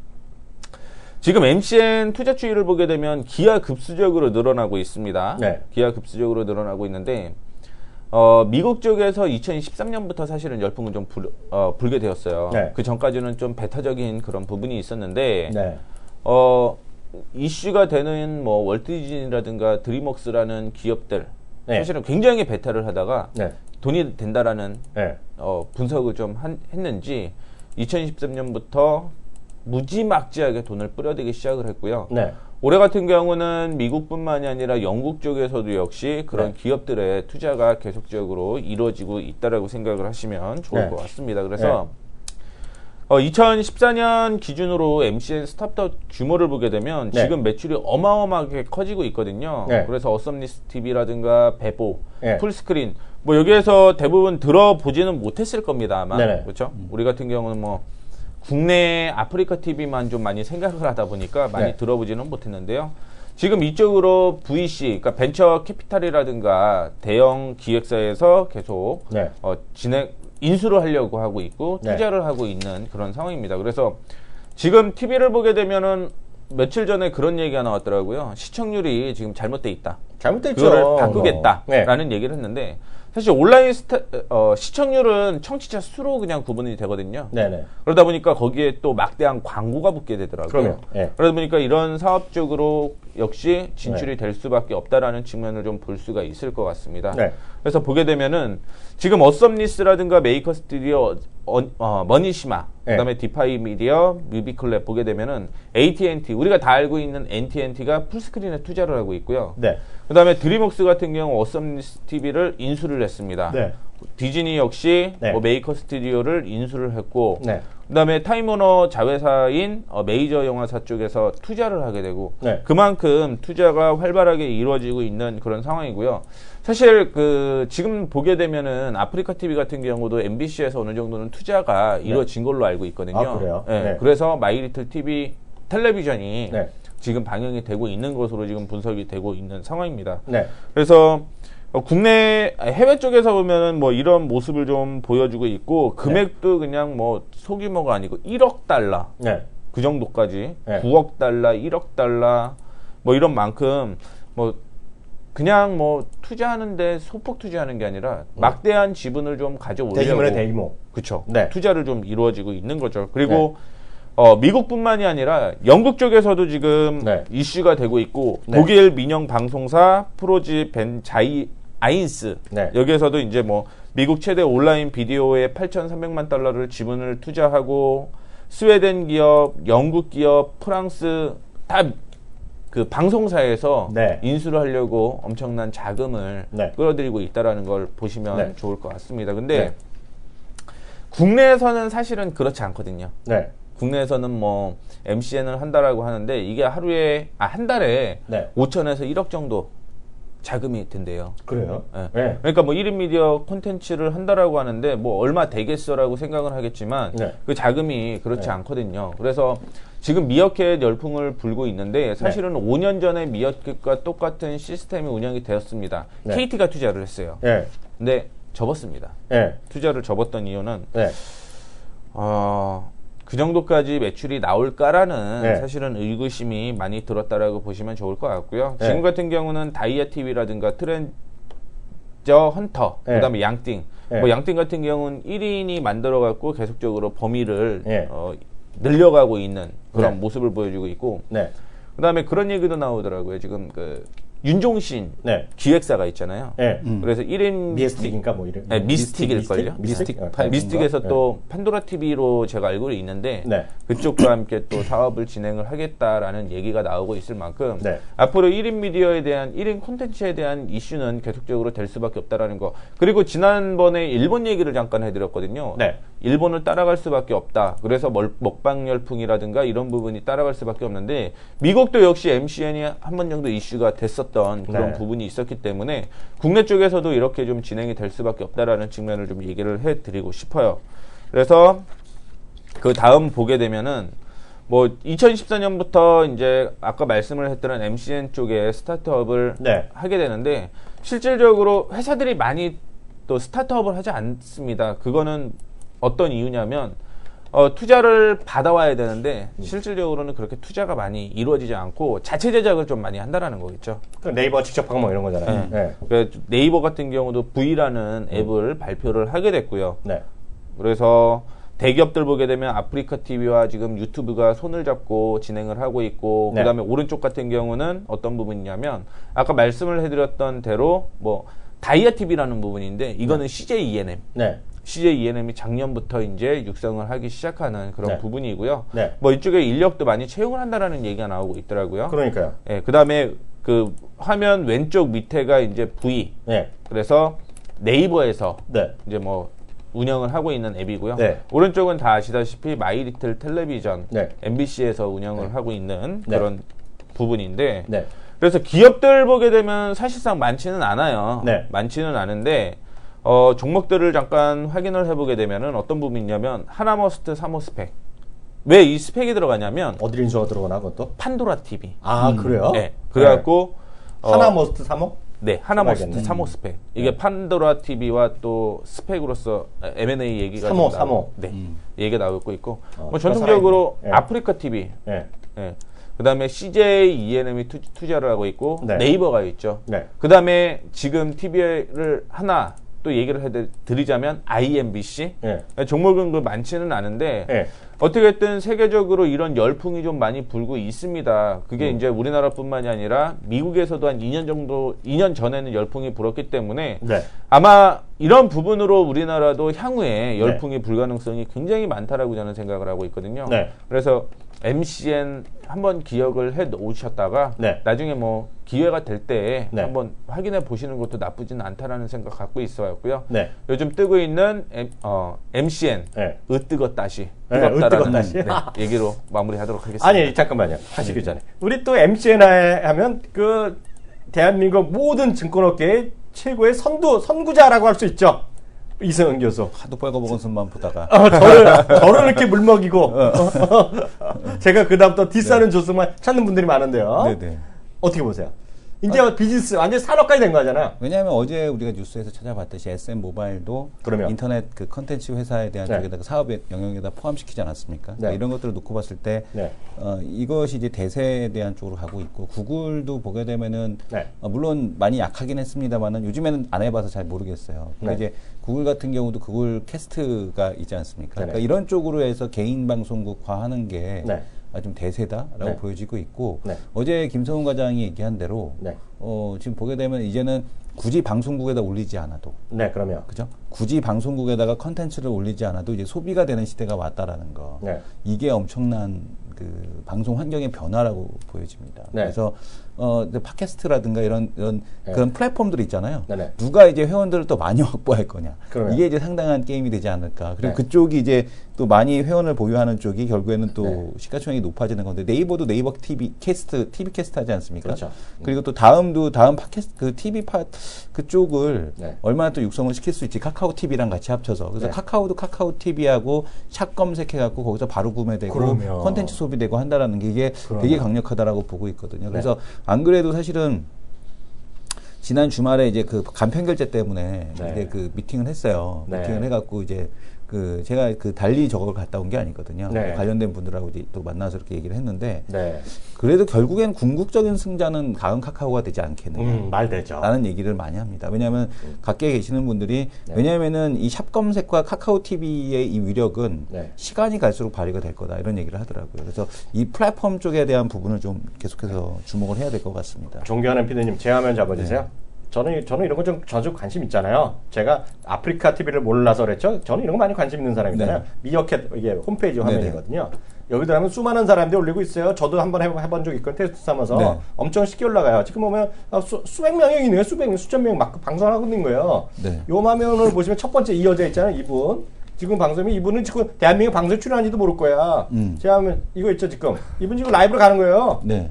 [SPEAKER 3] 지금 MCN 투자 추이를 보게 되면 기하급수적으로 늘어나고 있습니다.
[SPEAKER 1] 네.
[SPEAKER 3] 기하급수적으로 늘어나고 있는데 미국 쪽에서 2013년부터 사실은 열풍은 좀 불게 되었어요.
[SPEAKER 1] 네.
[SPEAKER 3] 그 전까지는 좀 배타적인 그런 부분이 있었는데
[SPEAKER 1] 네.
[SPEAKER 3] 이슈가 되는 뭐 월트디즈니라든가 드림웍스라는 기업들
[SPEAKER 1] 네.
[SPEAKER 3] 사실은 굉장히 배타를 하다가
[SPEAKER 1] 네.
[SPEAKER 3] 돈이 된다라는
[SPEAKER 1] 네.
[SPEAKER 3] 분석을 좀 했는지 2013년부터 무지막지하게 돈을 뿌려대기 시작을 했고요.
[SPEAKER 1] 네.
[SPEAKER 3] 올해 같은 경우는 미국뿐만이 아니라 영국 쪽에서도 역시 그런
[SPEAKER 1] 네.
[SPEAKER 3] 기업들의 투자가 계속적으로 이루어지고 있다라고 생각을 하시면 좋을
[SPEAKER 1] 네.
[SPEAKER 3] 것 같습니다. 그래서 2014년 기준으로 MCN 스타트업 규모를 보게 되면
[SPEAKER 1] 네.
[SPEAKER 3] 지금 매출이 어마어마하게 커지고 있거든요.
[SPEAKER 1] 네.
[SPEAKER 3] 그래서 어썸니스 TV라든가 베보,
[SPEAKER 1] 네.
[SPEAKER 3] 풀스크린 뭐 여기에서 대부분 들어보지는 못했을 겁니다. 아마
[SPEAKER 1] 네네.
[SPEAKER 3] 그렇죠? 우리 같은 경우는 뭐 국내 아프리카 TV만 좀 많이 생각을 하다 보니까 많이
[SPEAKER 1] 네.
[SPEAKER 3] 들어보지는 못했는데요. 지금 이쪽으로 VC, 그러니까 벤처 캐피탈이라든가 대형 기획사에서 계속
[SPEAKER 1] 네.
[SPEAKER 3] 인수를 하려고 하고 있고
[SPEAKER 1] 네.
[SPEAKER 3] 투자를 하고 있는 그런 상황입니다. 그래서 지금 TV를 보게 되면은 며칠 전에 그런 얘기가 나왔더라고요. 시청률이 지금 잘못돼 있다.
[SPEAKER 1] 잘못됐죠.
[SPEAKER 3] 그거를 바꾸겠다라는
[SPEAKER 1] 네.
[SPEAKER 3] 얘기를 했는데 사실 온라인 시청률은 청취자 수로 그냥 구분이 되거든요.
[SPEAKER 1] 네네.
[SPEAKER 3] 그러다 보니까 거기에 또 막대한 광고가 붙게 되더라고요.
[SPEAKER 1] 그럼요. 예.
[SPEAKER 3] 그러다 보니까 이런 사업적으로 역시 진출이 될 수밖에 없다라는 측면을 좀 볼 수가 있을 것 같습니다.
[SPEAKER 1] 네.
[SPEAKER 3] 그래서 보게 되면은 지금 어썸니스라든가 메이커 스튜디오, 머니시마,
[SPEAKER 1] 네.
[SPEAKER 3] 그다음에 디파이 미디어, 뮤비클랩 보게 되면은 AT&T 우리가 다 알고 있는 NT&T가 풀스크린에 투자를 하고 있고요.
[SPEAKER 1] 네.
[SPEAKER 3] 그다음에 드림웍스 같은 경우 어썸니스 TV를 인수를 했습니다.
[SPEAKER 1] 네.
[SPEAKER 3] 디즈니 역시
[SPEAKER 1] 네.
[SPEAKER 3] 뭐 메이커 스튜디오를 인수를 했고
[SPEAKER 1] 네.
[SPEAKER 3] 그다음에 타임워너 자회사인 메이저 영화사 쪽에서 투자를 하게 되고
[SPEAKER 1] 네.
[SPEAKER 3] 그만큼 투자가 활발하게 이루어지고 있는 그런 상황이고요. 사실 지금 보게 되면은 아프리카 TV 같은 경우도 MBC에서 어느 정도는 투자가 이루어진 걸로 알고 있거든요.
[SPEAKER 1] 아, 그래요?
[SPEAKER 3] 네.
[SPEAKER 1] 네.
[SPEAKER 3] 그래서 마이리틀 TV 텔레비전이
[SPEAKER 1] 네.
[SPEAKER 3] 지금 방영이 되고 있는 것으로 지금 분석이 되고 있는 상황입니다.
[SPEAKER 1] 네.
[SPEAKER 3] 그래서 해외 쪽에서 보면은 뭐 이런 모습을 좀 보여주고 있고 금액도 그냥 뭐 소규모가 아니고 1억 달러
[SPEAKER 1] 네.
[SPEAKER 3] 그 정도까지
[SPEAKER 1] 네.
[SPEAKER 3] 9억 달러, 1억 달러 뭐 이런 만큼 뭐 그냥 뭐 투자하는데 소폭 투자하는 게 아니라 막대한 지분을 좀 가져오려고
[SPEAKER 1] 대규모의 대규모.
[SPEAKER 3] 그렇죠.
[SPEAKER 1] 네.
[SPEAKER 3] 투자를 좀 이루어지고 있는 거죠. 그리고 미국뿐만이 아니라 영국 쪽에서도 지금
[SPEAKER 1] 네.
[SPEAKER 3] 이슈가 되고 있고
[SPEAKER 1] 네.
[SPEAKER 3] 독일 민영 방송사 프로지 아인스
[SPEAKER 1] 네.
[SPEAKER 3] 여기에서도 이제 뭐 미국 최대 온라인 비디오에 8,300만 달러를 지분을 투자하고 스웨덴 기업, 영국 기업, 프랑스 다 그 방송사에서
[SPEAKER 1] 네.
[SPEAKER 3] 인수를 하려고 엄청난 자금을
[SPEAKER 1] 네.
[SPEAKER 3] 끌어들이고 있다라는 걸 보시면
[SPEAKER 1] 네.
[SPEAKER 3] 좋을 것 같습니다. 근데
[SPEAKER 1] 네.
[SPEAKER 3] 국내에서는 사실은 그렇지 않거든요.
[SPEAKER 1] 네.
[SPEAKER 3] 국내에서는 뭐 MCN을 한다라고 하는데 이게 한 달에
[SPEAKER 1] 네.
[SPEAKER 3] 5천에서 1억 정도 자금이 든대요.
[SPEAKER 1] 그래요?
[SPEAKER 3] 네.
[SPEAKER 1] 네.
[SPEAKER 3] 그러니까 뭐 1인 미디어 콘텐츠를 한다라고 하는데 뭐 얼마 되겠어라고 생각을 하겠지만
[SPEAKER 1] 네.
[SPEAKER 3] 그 자금이 그렇지
[SPEAKER 1] 네.
[SPEAKER 3] 않거든요. 그래서 지금 미어캣 열풍을 불고 있는데 사실은 5년 전에 미어캣과 똑같은 시스템이 운영이 되었습니다.
[SPEAKER 1] 네.
[SPEAKER 3] KT가 투자를 했어요.
[SPEAKER 1] 네.
[SPEAKER 3] 근데 접었습니다.
[SPEAKER 1] 네.
[SPEAKER 3] 투자를 접었던 이유는
[SPEAKER 1] 네.
[SPEAKER 3] 그 정도까지 매출이 나올까라는
[SPEAKER 1] 네.
[SPEAKER 3] 사실은 의구심이 많이 들었다라고 보시면 좋을 것 같고요.
[SPEAKER 1] 네.
[SPEAKER 3] 지금 같은 경우는 다이아 TV라든가 트렌저 헌터,
[SPEAKER 1] 네.
[SPEAKER 3] 그다음에 양띵.
[SPEAKER 1] 네.
[SPEAKER 3] 뭐 양띵 같은 경우는 1인이 만들어 갖고 계속적으로 범위를
[SPEAKER 1] 네.
[SPEAKER 3] 늘려가고 있는 그런
[SPEAKER 1] 네.
[SPEAKER 3] 모습을 보여주고 있고
[SPEAKER 1] 네.
[SPEAKER 3] 그다음에 그런 얘기도 나오더라고요. 지금 윤종신
[SPEAKER 1] 네.
[SPEAKER 3] 기획사가 있잖아요.
[SPEAKER 1] 네.
[SPEAKER 3] 그래서 1인
[SPEAKER 1] 미스틱인가 뭐 이런.
[SPEAKER 3] 네, 미스틱일걸요. 미스틱에서 또 판도라 TV로 제가 알고 있는데
[SPEAKER 1] 네.
[SPEAKER 3] 그쪽과 함께 또 사업을 진행을 하겠다라는 얘기가 나오고 있을 만큼
[SPEAKER 1] 네.
[SPEAKER 3] 앞으로 1인 미디어에 대한 1인 콘텐츠에 대한 이슈는 계속적으로 될 수밖에 없다라는 거. 그리고 지난번에 일본 얘기를 잠깐 해드렸거든요.
[SPEAKER 1] 네.
[SPEAKER 3] 일본을 따라갈 수밖에 없다. 그래서 먹방 열풍이라든가 이런 부분이 따라갈 수밖에 없는데 미국도 역시 MCN이 한 번 정도 이슈가 됐었던 그런
[SPEAKER 1] 네.
[SPEAKER 3] 부분이 있었기 때문에 국내 쪽에서도 이렇게 좀 진행이 될 수밖에 없다라는 측면을 좀 얘기를 해드리고 싶어요. 그래서 그 다음 보게 되면은 뭐 2014년부터 이제 아까 말씀을 했던 MCN 쪽에 스타트업을
[SPEAKER 1] 네.
[SPEAKER 3] 하게 되는데 실질적으로 회사들이 많이 또 스타트업을 하지 않습니다. 그거는 어떤 이유냐면 투자를 받아와야 되는데 실질적으로는 그렇게 투자가 많이 이루어지지 않고 자체 제작을 좀 많이 한다라는 거겠죠.
[SPEAKER 1] 네이버 직접 방문 이런 거잖아요. 네.
[SPEAKER 3] 그러니까 네이버 같은 경우도 V라는 앱을 발표를 하게 됐고요.
[SPEAKER 1] 네.
[SPEAKER 3] 그래서 대기업들 보게 되면 아프리카 TV와 지금 유튜브가 손을 잡고 진행을 하고 있고
[SPEAKER 1] 네.
[SPEAKER 3] 그다음에 오른쪽 같은 경우는 어떤 부분이냐면 아까 말씀을 해드렸던 대로 뭐 다이아 TV라는 부분인데 이거는 CJ ENM.
[SPEAKER 1] 네.
[SPEAKER 3] CJ ENM이 작년부터 이제 육성을 하기 시작하는 그런
[SPEAKER 1] 네.
[SPEAKER 3] 부분이고요.
[SPEAKER 1] 네.
[SPEAKER 3] 뭐 이쪽에 인력도 많이 채용을 한다라는 얘기가 나오고 있더라고요.
[SPEAKER 1] 그러니까요.
[SPEAKER 3] 예, 그다음에 그 화면 왼쪽 밑에가 이제 V.
[SPEAKER 1] 네.
[SPEAKER 3] 그래서 네이버에서
[SPEAKER 1] 네.
[SPEAKER 3] 이제 뭐 운영을 하고 있는 앱이고요.
[SPEAKER 1] 네.
[SPEAKER 3] 오른쪽은 다 아시다시피 마이리틀 텔레비전
[SPEAKER 1] 네.
[SPEAKER 3] MBC에서 운영을 하고 있는
[SPEAKER 1] 네.
[SPEAKER 3] 그런 부분인데
[SPEAKER 1] 네.
[SPEAKER 3] 그래서 기업들 보게 되면 사실상 많지는 않아요.
[SPEAKER 1] 네.
[SPEAKER 3] 많지는 않은데 종목들을 잠깐 확인을 해보게 되면은 어떤 부분이냐면 하나머스트 3호 스펙. 왜 이 스펙이 들어가냐면
[SPEAKER 1] 어디 인수가 들어가나 그것도?
[SPEAKER 3] 판도라 TV.
[SPEAKER 1] 아 그래요?
[SPEAKER 3] 네. 그래갖고
[SPEAKER 1] 하나 머스트 3호?
[SPEAKER 3] 네, 하나머스트
[SPEAKER 1] 들어가겠네.
[SPEAKER 3] 3호 스펙. 이게 판도라 TV와 또 스펙으로서 M&A 얘기가
[SPEAKER 1] 3호,
[SPEAKER 3] 좀 나오고,
[SPEAKER 1] 3호.
[SPEAKER 3] 네, 얘기가 나오고 있고, 뭐
[SPEAKER 1] 그거
[SPEAKER 3] 전통적으로
[SPEAKER 1] 살아있네. 예.
[SPEAKER 3] 아프리카 TV,
[SPEAKER 1] 네.
[SPEAKER 3] 예. 그다음에 CJ ENM이 투자를 하고 있고
[SPEAKER 1] 네.
[SPEAKER 3] 네이버가 있죠.
[SPEAKER 1] 네.
[SPEAKER 3] 그다음에 지금 TV를 하나 또 얘기를 해드리자면 IMBC.
[SPEAKER 1] 네.
[SPEAKER 3] 종목은 그 많지는 않은데
[SPEAKER 1] 네.
[SPEAKER 3] 어떻게든 세계적으로 이런 열풍이 좀 많이 불고 있습니다. 그게 이제 우리나라뿐만이 아니라 미국에서도 한 2년 전에는 열풍이 불었기 때문에
[SPEAKER 1] 네.
[SPEAKER 3] 아마 이런 부분으로 우리나라도 향후에 열풍이 불 가능성이 굉장히 많다라고 저는 생각을 하고 있거든요.
[SPEAKER 1] 네.
[SPEAKER 3] 그래서 MCN 한번 기억을 해 놓으셨다가
[SPEAKER 1] 네.
[SPEAKER 3] 나중에 뭐 기회가 될 때에
[SPEAKER 1] 네.
[SPEAKER 3] 한번 확인해 보시는 것도 나쁘지는 않다라는 생각 갖고 있어왔고요.
[SPEAKER 1] 네.
[SPEAKER 3] 요즘 뜨고 있는 MCN
[SPEAKER 1] 네.
[SPEAKER 3] 으뜨것다시
[SPEAKER 1] 네,
[SPEAKER 3] 뜨겁다라는
[SPEAKER 1] 으뜨것다시.
[SPEAKER 3] 얘기로 마무리하도록 하겠습니다.
[SPEAKER 1] 아니 잠깐만요. 하시기 전에 우리 또 MCN 하면 그 대한민국 모든 증권업계의 최고의 선구자라고 할 수 있죠. 이승은 교수.
[SPEAKER 2] 하도 빨가먹은 손만 보다가
[SPEAKER 1] 저를 이렇게 물먹이고 제가 그다음부터 뒷사는 조수만 찾는 분들이 많은데요.
[SPEAKER 2] 네네.
[SPEAKER 1] 어떻게 보세요? 이제 비즈니스 완전 산업까지 된 거잖아.
[SPEAKER 2] 왜냐하면 어제 우리가 뉴스에서 찾아봤듯이 SM 모바일도
[SPEAKER 1] 그러면.
[SPEAKER 2] 인터넷 그 컨텐츠 회사에 대한
[SPEAKER 1] 네.
[SPEAKER 2] 쪽에다가 사업의 영역에다 포함시키지 않았습니까?
[SPEAKER 1] 네.
[SPEAKER 2] 그러니까 이런 것들을 놓고 봤을 때
[SPEAKER 1] 네.
[SPEAKER 2] 이것이 이제 대세에 대한 쪽으로 가고 있고 구글도 보게 되면은
[SPEAKER 1] 네.
[SPEAKER 2] 물론 많이 약하긴 했습니다만은 요즘에는 안 해봐서 잘 모르겠어요. 근데
[SPEAKER 1] 네.
[SPEAKER 2] 이제 구글 같은 경우도 구글 캐스트가 있지 않습니까?
[SPEAKER 1] 네네.
[SPEAKER 2] 그러니까 이런 쪽으로 해서 개인 방송국화하는 게
[SPEAKER 1] 네.
[SPEAKER 2] 좀 대세다라고
[SPEAKER 1] 네.
[SPEAKER 2] 보여지고 있고
[SPEAKER 1] 네.
[SPEAKER 2] 어제 김성훈 과장이 얘기한 대로
[SPEAKER 1] 네.
[SPEAKER 2] 지금 보게 되면 이제는 굳이 방송국에다 올리지 않아도
[SPEAKER 1] 네, 그러면.
[SPEAKER 2] 그죠? 굳이 방송국에다가 컨텐츠를 올리지 않아도 이제 소비가 되는 시대가 왔다라는 거.
[SPEAKER 1] 네.
[SPEAKER 2] 이게 엄청난 그 방송 환경의 변화라고 보여집니다.
[SPEAKER 1] 네.
[SPEAKER 2] 그래서 팟캐스트라든가 이런
[SPEAKER 1] 네.
[SPEAKER 2] 그런 플랫폼들 있잖아요.
[SPEAKER 1] 네네.
[SPEAKER 2] 누가 이제 회원들을 또 많이 확보할 거냐.
[SPEAKER 1] 그러면.
[SPEAKER 2] 이게 이제 상당한 게임이 되지 않을까. 그리고
[SPEAKER 1] 네.
[SPEAKER 2] 그쪽이 이제 또 많이 회원을 보유하는 쪽이 결국에는 또
[SPEAKER 1] 네.
[SPEAKER 2] 시가총액이 높아지는 건데 네이버도 네이버 TV 캐스트 하지 않습니까?
[SPEAKER 1] 그렇죠.
[SPEAKER 2] 그리고 또 다음 팟캐스트 그 TV 팟 그쪽을
[SPEAKER 1] 네.
[SPEAKER 2] 얼마나 또 육성을 시킬 수 있지 카카오 TV랑 같이 합쳐서 그래서
[SPEAKER 1] 네.
[SPEAKER 2] 카카오도 카카오 TV하고 샷 검색해갖고 거기서 바로 구매되고
[SPEAKER 1] 그러면.
[SPEAKER 2] 컨텐츠 소비되고 한다라는 게 이게
[SPEAKER 1] 그러면.
[SPEAKER 2] 되게 강력하다라고 보고 있거든요.
[SPEAKER 1] 네.
[SPEAKER 2] 그래서 안 그래도 사실은 지난 주말에 이제 그 간편 결제 때문에
[SPEAKER 1] 네.
[SPEAKER 2] 이제 그 미팅을 했어요.
[SPEAKER 1] 네.
[SPEAKER 2] 미팅을 해갖고 이제 제가 달리 저걸 갔다 온 게 아니거든요.
[SPEAKER 1] 네.
[SPEAKER 2] 관련된 분들하고 이제 또 만나서 이렇게 얘기를 했는데
[SPEAKER 1] 네.
[SPEAKER 2] 그래도 결국엔 궁극적인 승자는 다음 카카오가 되지 않겠느냐.
[SPEAKER 1] 말 되죠.
[SPEAKER 2] 라는 얘기를 많이 합니다. 왜냐하면 각계에 계시는 분들이
[SPEAKER 1] 네.
[SPEAKER 2] 왜냐하면은 이 샵 검색과 카카오 TV의 이 위력은
[SPEAKER 1] 네.
[SPEAKER 2] 시간이 갈수록 발휘가 될 거다 이런 얘기를 하더라고요. 그래서 이 플랫폼 쪽에 대한 부분을 좀 계속해서 주목을 해야 될 것 같습니다.
[SPEAKER 1] 존경하는 피디님 제 화면 잡아주세요.
[SPEAKER 2] 네.
[SPEAKER 1] 저는 이런 거 좀 전적 관심 있잖아요. 제가 아프리카 TV를 몰라서 그랬죠. 저는 이런 거 많이 관심 있는 사람이잖아요.
[SPEAKER 2] 네.
[SPEAKER 1] 미어캣 이게 홈페이지 화면이거든요. 여기 들어가면 수많은 사람들이 올리고 있어요. 저도 한번 해본 적 있고 테스트 삼아서
[SPEAKER 2] 네.
[SPEAKER 1] 엄청 쉽게 올라가요. 지금 보면 수백 명이 있네요. 수천 명 막 방송하고 있는 거예요.
[SPEAKER 2] 네.
[SPEAKER 1] 요 화면을 보시면 첫 번째 이 여자 있잖아요. 이분. 지금 방송이 이분은 지금 대한민국 방송 출연한지도 모를 거야. 제가 하면 이거 있죠 지금. 이분 지금 라이브로 가는 거예요.
[SPEAKER 2] 네.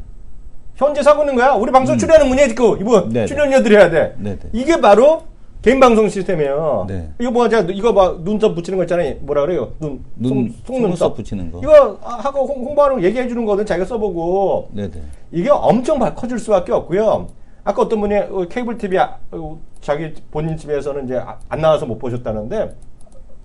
[SPEAKER 1] 현재 사고 있는 거야. 우리 방송 출연하는 분이야 지금. 이분
[SPEAKER 2] 네네.
[SPEAKER 1] 출연료 드려야 돼.
[SPEAKER 2] 네네.
[SPEAKER 1] 이게 바로 개인 방송 시스템이에요.
[SPEAKER 2] 네.
[SPEAKER 1] 이거 뭐 이거 막 눈썹 붙이는 거 있잖아요. 뭐라 그래요? 속눈썹
[SPEAKER 2] 속눈썹 붙이는 거.
[SPEAKER 1] 이거 하고 홍보하는 거 얘기해 주는 거든 자기가 써보고.
[SPEAKER 2] 네네.
[SPEAKER 1] 이게 엄청 커질 수밖에 없고요. 아까 어떤 분이 케이블 TV 자기 본인 집에서는 이제 안 나와서 못 보셨다는데.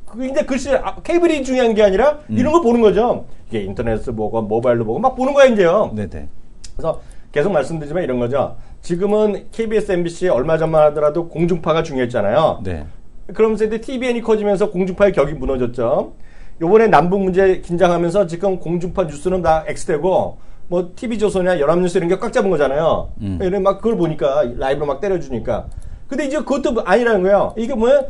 [SPEAKER 1] 근데 글쎄 케이블이 중요한 게 아니라 이런 거 보는 거죠. 이게 인터넷 보고 모바일로 보고 막 보는 거야 이제요.
[SPEAKER 2] 네네.
[SPEAKER 1] 그래서 계속 말씀드리지만 이런 거죠. 지금은 KBS, MBC 얼마 전만 하더라도 공중파가 중요했잖아요.
[SPEAKER 2] 네.
[SPEAKER 1] 그러면서 이제 TVN이 커지면서 공중파의 격이 무너졌죠. 요번에 남북 문제 긴장하면서 지금 공중파 뉴스는 다 X되고 뭐 TV조선이나 연합뉴스 이런 게 꽉 잡은 거잖아요. 이래 막 그걸 보니까 라이브로 막 때려주니까. 근데 이제 그것도 아니라는 거예요. 이게 뭐야?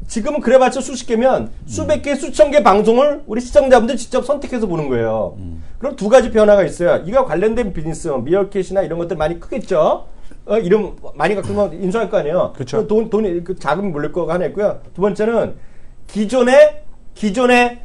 [SPEAKER 1] 지금은 그래봤자 수십 개면 수백 개, 수천 개 방송을 우리 시청자분들 직접 선택해서 보는 거예요. 그럼 두 가지 변화가 있어요. 이거 관련된 비즈니스, 미어캣이나 이런 것들 많이 크겠죠. 이름 많이 갖고 면 인수할 거 아니에요.
[SPEAKER 3] 그쵸.
[SPEAKER 1] 돈이 자금이 몰릴 거가 하나 있고요. 두 번째는 기존의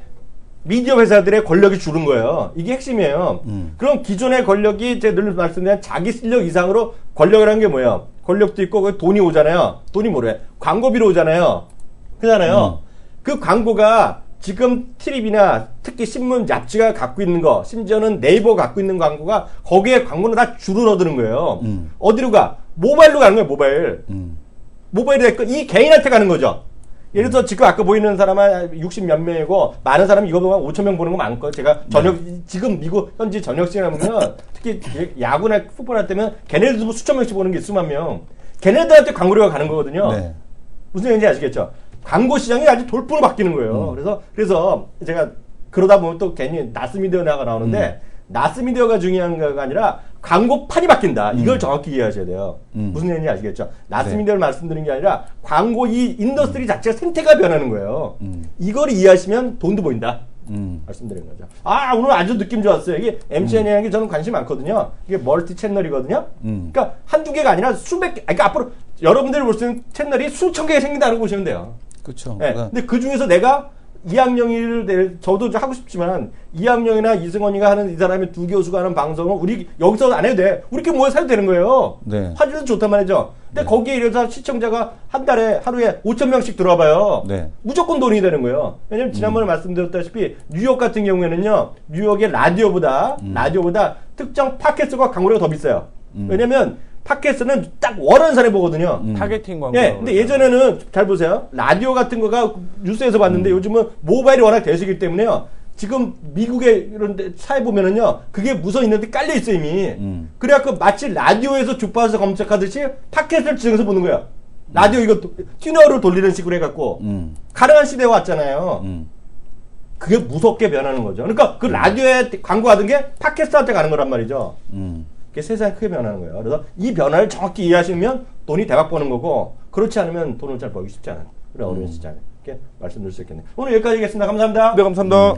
[SPEAKER 1] 미디어 회사들의 권력이 줄은 거예요. 이게 핵심이에요. 그럼 기존의 권력이 제가 늘 말씀드린 자기 실력 이상으로 권력이라는 게 뭐예요? 권력도 있고 거기 돈이 오잖아요. 돈이 뭐래? 광고비로 오잖아요. 그잖아요. 그 광고가 지금 TV나 특히 신문 잡지가 갖고 있는 거, 심지어는 네이버 갖고 있는 광고가 거기에 광고는 다 줄어드는 거예요. 어디로 가? 모바일로 가는 거예요, 모바일. 모바일이 됐고, 이 개인한테 가는 거죠. 예를 들어서 지금 아까 보이는 사람은 60 몇 명이고, 많은 사람이 이거 보면 5천 명 보는 거 많고, 제가 지금 미국 현지 저녁 시간에 보면, 특히 야구나 풋볼 할 때면 걔네들도 수천 명씩 보는 게 수만 명. 걔네들한테 광고료가 가는 거거든요.
[SPEAKER 2] 네.
[SPEAKER 1] 무슨 얘기인지 아시겠죠? 광고 시장이 아주 돌풍으로 바뀌는 거예요. 그래서 제가 그러다 보면 또 괜히 나스미디어가 나오는데 나스미디어가 중요한 거가 아니라 광고판이 바뀐다. 이걸 정확히 이해하셔야 돼요. 무슨 얘기인지 아시겠죠? 나스미디어를 말씀드린 게 아니라 광고 이 인더스트리 자체가 생태가 변하는 거예요. 이걸 이해하시면 돈도 보인다. 말씀드린 거죠. 오늘 아주 느낌 좋았어요. 이게 MCN이라는 게 저는 관심 많거든요. 이게 멀티 채널이거든요. 그러니까 한두 개가 아니라 수백 개, 그러니까 앞으로 여러분들이 볼 수 있는 채널이 수천 개가 생긴다고 보시면 돼요.
[SPEAKER 2] 그렇죠.
[SPEAKER 1] 네. 근데 그 중에서 내가 이학영이를 저도 하고 싶지만 이학영이나 이승원이가 하는 이 사람이 두 교수가 하는 방송은 우리 여기서 안 해도 돼. 우리끼리 모여서 해도 되는 거예요.
[SPEAKER 2] 네.
[SPEAKER 1] 화질도 좋단 말이죠. 근데 거기에 이래서 시청자가 한 달에 하루에 5천 명씩 들어와봐요.
[SPEAKER 2] 네.
[SPEAKER 1] 무조건 돈이 되는 거예요. 왜냐면 지난번에 말씀드렸다시피 뉴욕 같은 경우에는요. 뉴욕의 라디오보다 특정 팟캐스트가 광고료가 더 비싸요. 왜냐면 팟캐스트는 딱 원하는 보거든요.
[SPEAKER 3] 타겟팅 광고.
[SPEAKER 1] 네, 근데 예전에는 잘 보세요. 라디오 같은 거가 뉴스에서 봤는데 요즘은 모바일이 워낙 대세이기 때문에요. 지금 미국의 이런 데 사에 보면은요. 그게 무선 있는데 깔려 있어 이미. 그래갖고 마치 라디오에서 주파수 검색하듯이 팟캐스트를 지정해서 보는 거예요. 라디오 이거 튜너를 돌리는 식으로 해갖고 가능한 시대가 왔잖아요. 그게 무섭게 변하는 거죠. 그러니까 그 라디오에 광고하던 게 팟캐스트한테 가는 거란 말이죠. 그게 세상이 크게 변하는 거예요. 그래서 이 변화를 정확히 이해하시면 돈이 대박 버는 거고 그렇지 않으면 돈을 잘 벌기 쉽지 않아요. 그래 어려운 시장에 이렇게 말씀드릴 수 있겠네요. 오늘 여기까지 하겠습니다. 감사합니다.
[SPEAKER 3] 네, 감사합니다.